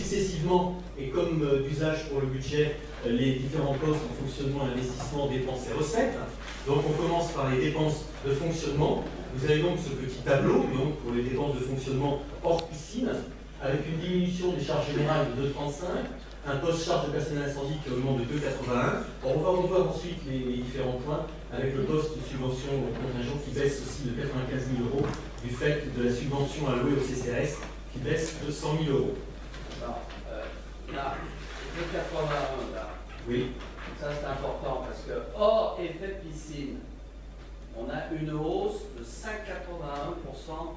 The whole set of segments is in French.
successivement, et comme d'usage pour le budget, les différents postes en fonctionnement, investissement, dépenses et recettes. Donc on commence par les dépenses de fonctionnement. Vous avez donc ce petit tableau donc, pour les dépenses de fonctionnement hors piscine, avec une diminution des charges générales de 2,35, un poste charge de personnel incendie qui augmente de 2,81. On va revoir ensuite les différents points avec le poste de subvention au contingent qui baisse aussi de 95 000 euros du fait de la subvention allouée au CCAS qui baisse de 100 000 euros. Alors, là, 2,81 là. Oui. Ça c'est important parce que hors effet de piscine, on a une hausse de 5,81%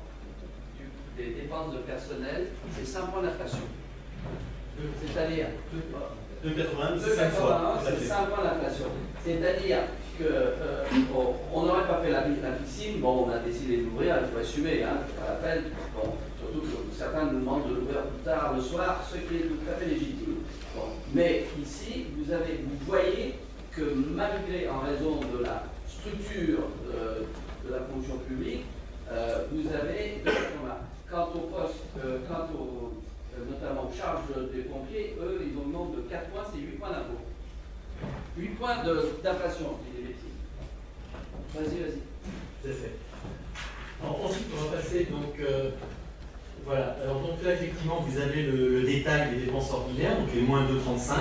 des dépenses de personnel, c'est 5 points d'inflation. C'est-à-dire 2,81, c'est 5 points d'inflation. C'est-à-dire qu'on n'aurait pas fait la piscine, bon, on a décidé d'ouvrir, il faut assumer, hein, c'est pas la peine. Bon, surtout que certains nous demandent de l'ouvrir plus tard le soir, ce qui est tout à fait légitime. Bon. Mais ici, vous voyez que malgré, en raison de la structure de la fonction publique, vous avez, quant au poste, notamment aux charges des pompiers, eux, ils augmentent de 4 points, c'est 8 points d'impôt. 8 points d'inflation, je dis des bêtises. Vas-y. C'est fait. Alors, ensuite, on va passer donc. Voilà. Alors, donc là, effectivement, vous avez le détail des dépenses ordinaires, donc les moins 2,35.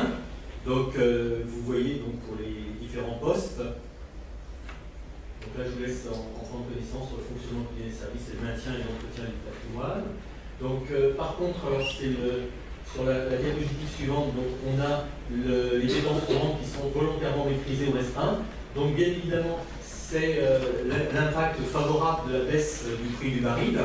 Donc, vous voyez donc pour les différents postes. Donc là, je vous laisse en prendre connaissance sur le fonctionnement du bien des services et le maintien et l'entretien du patrimoine. Donc, par contre, alors c'est sur la diapositive suivante, donc on a les dépenses courantes qui sont volontairement maîtrisées ou restreintes. Donc, bien évidemment, c'est l'impact favorable de la baisse du prix du baril,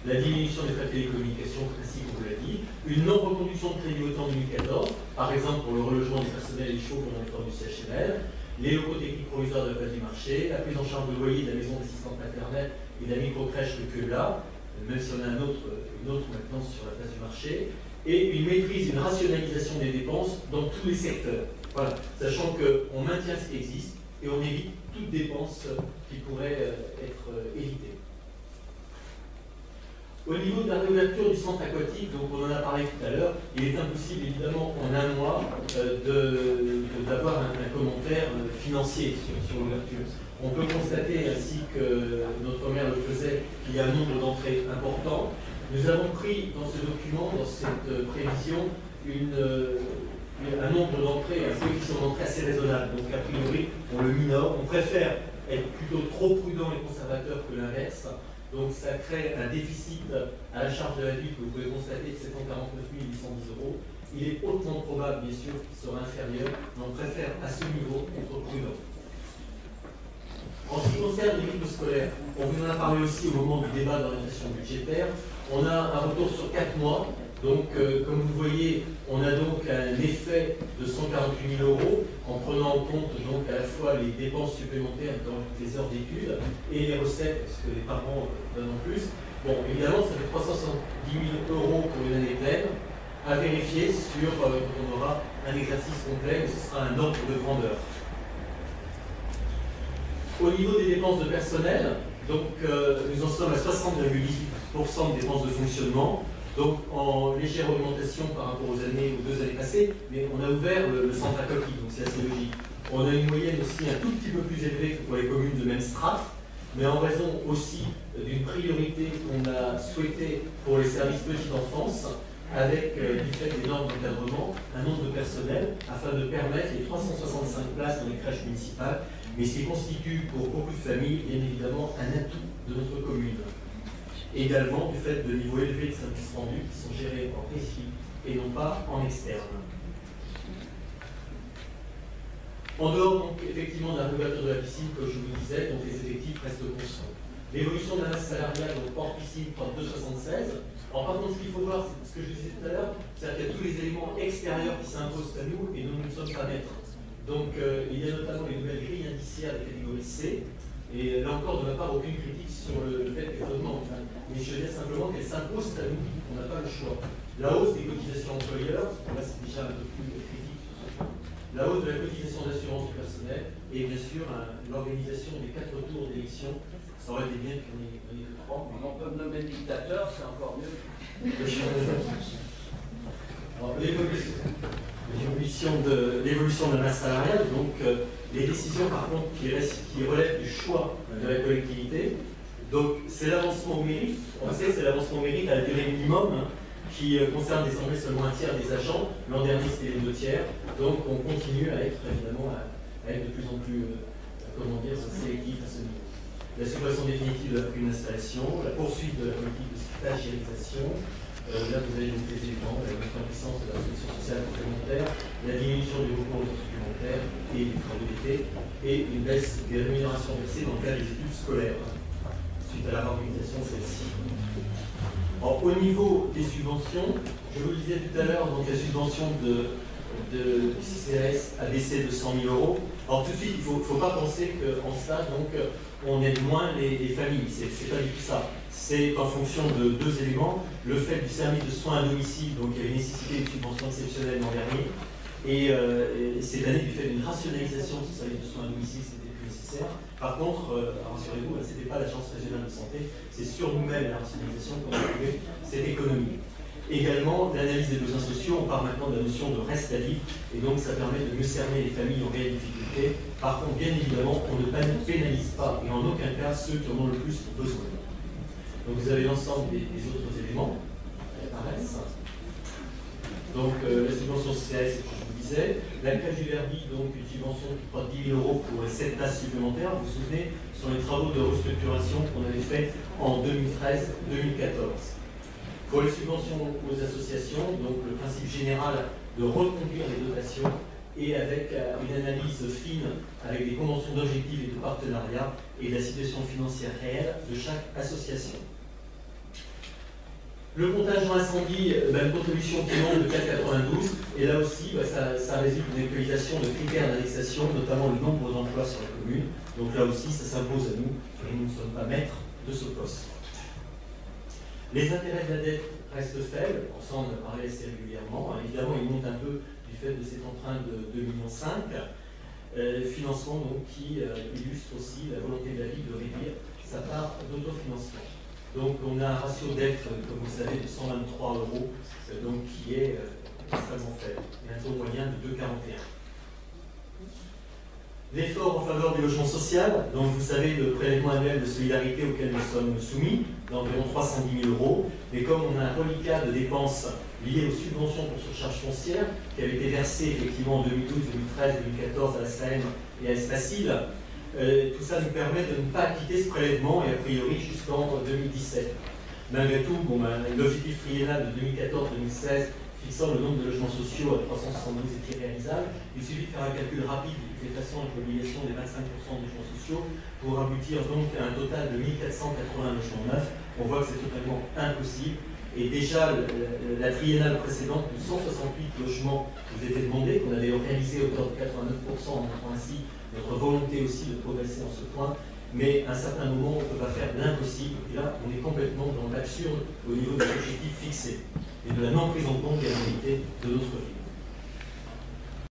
la diminution des frais de télécommunications, ainsi qu'on vous l'a dit, une non-reconduction de crédit au temps 2014, par exemple pour le relogement des personnels et chauds pendant le temps du CHML, les locaux techniques provisoires de la place du marché, la prise en charge de loyer de la maison d'assistante maternelle et de la microcrèche de Queula, même si on a une autre maintenant sur la place du marché, et une maîtrise et une rationalisation des dépenses dans tous les secteurs. Voilà, sachant qu'on maintient ce qui existe et on évite toute dépense qui pourrait être évitée. Au niveau de la réouverture du centre aquatique, donc on en a parlé tout à l'heure, il est impossible évidemment en un mois d'avoir un commentaire financier sur l'ouverture. On peut constater, ainsi que notre maire le faisait, qu'il y a un nombre d'entrées important. Nous avons pris dans ce document, dans cette prévision, un nombre d'entrées, un coefficient d'entrée assez raisonnable. Donc a priori, on le minore. On préfère être plutôt trop prudent et conservateur que l'inverse. Donc ça crée un déficit à la charge de la ville que vous pouvez constater de 749 810 euros. Il est hautement probable, bien sûr, qu'il sera inférieur, mais on préfère à ce niveau être prudent. En ce qui concerne les rythmes scolaires, on vous en a parlé aussi au moment du débat d'orientation budgétaire. On a un retour sur 4 mois. Donc, comme vous voyez, on a donc un effet de 148 000 euros en prenant en compte donc à la fois les dépenses supplémentaires dans les heures d'études et les recettes, parce que les parents donnent en plus. Bon, évidemment, ça fait 370 000 euros pour une année pleine, à vérifier sur quand on aura un exercice complet, mais ce sera un ordre de grandeur. Au niveau des dépenses de personnel, donc nous en sommes à 60,18% de dépenses de fonctionnement. Donc en légère augmentation par rapport aux 2 années passées, mais on a ouvert le centre aquatique, donc c'est assez logique. On a une moyenne aussi un tout petit peu plus élevée que pour les communes de même strate, mais en raison aussi d'une priorité qu'on a souhaitée pour les services petite enfance, avec du fait des normes d'encadrement, un nombre de personnel, afin de permettre les 365 places dans les crèches municipales, mais ce qui constitue pour beaucoup de familles, bien évidemment, un atout de notre commune. Également du fait de niveaux élevés de services rendus qui sont gérés en régie et non pas en externe. En dehors, donc, effectivement, de la réouverture de la piscine, comme je vous disais, donc les effectifs restent constants. L'évolution de la masse salariale, donc hors piscine, 32,76. Alors, par contre, ce qu'il faut voir, c'est ce que je disais tout à l'heure, c'est qu'il y a tous les éléments extérieurs qui s'imposent à nous et nous ne sommes pas maîtres. Donc, il y a notamment les nouvelles grilles indiciaires de catégorie C. Et là encore, de ma part, aucune critique sur le fait qu'elles augmentent. Mais je veux dire simplement qu'elles s'imposent à nous, on n'a pas le choix. La hausse des cotisations employeurs, là c'est déjà un peu plus critique sur ce point. La hausse de la cotisation d'assurance du personnel et bien sûr l'organisation des 4 tours d'élection. Ça aurait été bien qu'il n'y en ait que 3. On peut me nommer dictateur, c'est encore mieux. l'évolution de la masse salariale, donc les décisions par contre qui relèvent du choix de la collectivité. Donc c'est l'avancement au mérite, on sait c'est l'avancement au mérite à la durée minimum qui concerne désormais seulement un tiers des agents, l'an dernier c'était les 2 tiers, donc on continue à être évidemment à être de plus en plus sélectif à ce niveau. La suppression définitive de la prime d'installation, la poursuite de la politique de stagiarisation. Là, vous avez donc les éléments, la montée en puissance de la protection sociale complémentaire, la diminution du recours aux heures supplémentaires et des travaux d'été, et une baisse des rémunérations versées dans le cadre des études scolaires, suite à la réorganisation de celle-ci. Au niveau des subventions, je vous le disais tout à l'heure, donc la subvention de CCAS a baissé de 100 000 €. Alors tout de suite, il ne faut pas penser qu'en cela, donc, on aide moins les familles. C'est pas du tout ça. C'est en fonction de 2 éléments. Le fait du service de soins à domicile, donc il y avait nécessité une subvention exceptionnelle l'an dernier. Et cette année, du fait d'une rationalisation de ce service de soins à domicile, c'était plus nécessaire. Par contre, rassurez-vous, ce n'était pas l'Agence régionale de santé, c'est sur nous-mêmes la rationalisation qu'on a trouvé cette économie. Également, l'analyse des besoins sociaux, on parle maintenant de la notion de reste à vivre, et donc ça permet de mieux cerner les familles en réelle difficulté. Par contre, bien évidemment, on ne pénalise pas, et en aucun cas, ceux qui en ont le plus besoin. Donc vous avez l'ensemble des autres éléments qui apparaissent. Donc la subvention CCAS, c'est ce que je vous disais. La Crèche du Verbi, donc une subvention qui prend 10 000 € pour 7 places supplémentaires. Vous vous souvenez, ce sont les travaux de restructuration qu'on avait fait en 2013-2014. Pour les subventions aux associations, donc le principe général de reconduire les dotations et avec une analyse fine avec des conventions d'objectifs et de partenariat et de la situation financière réelle de chaque association. Le contingent incendie, une contribution qui monte de 4,92 et là aussi ça résulte d'une actualisation de critères d'indexation, notamment le nombre d'emplois sur la commune. Donc là aussi ça s'impose à nous et nous ne sommes pas maîtres de ce poste. Les intérêts de la dette restent faibles, on s'en parlait assez régulièrement. Évidemment, ils montent un peu du fait de cet emprunt de 2,5 millions. Financement donc, qui illustre aussi la volonté de la Ligue de réduire sa part d'autofinancement. Donc on a un ratio dette, comme vous savez, de 123 €, donc qui est extrêmement faible, et un taux moyen de 2,41. L'effort en faveur du logement social, donc vous savez le prélèvement annuel de solidarité auquel nous sommes soumis, d'environ 310 000 €, mais comme on a un reliquat de dépenses liées aux subventions pour surcharge foncière, qui avait été versé effectivement en 2012, 2013, 2014 à la SAM et à Espacil, tout ça nous permet de ne pas quitter ce prélèvement et a priori jusqu'en 2017. Malgré tout, l'objectif triennal de 2014-2016 fixant le nombre de logements sociaux à 372 était réalisable. Il suffit de faire un calcul rapide de toutes les façons avec l'obligation des 25% de logements sociaux pour aboutir donc à un total de 1480 logements neufs. On voit que c'est totalement impossible. Et déjà, la triennale précédente, de 168 logements vous étaient demandés, qu'on avait réalisé à hauteur de 89%, en montrant ainsi notre volonté aussi de progresser en ce point. Mais à un certain moment, on ne peut pas faire l'impossible. Et là, on est complètement dans l'absurde au niveau des objectifs fixés et de la non prise en compte des réalités de notre vie.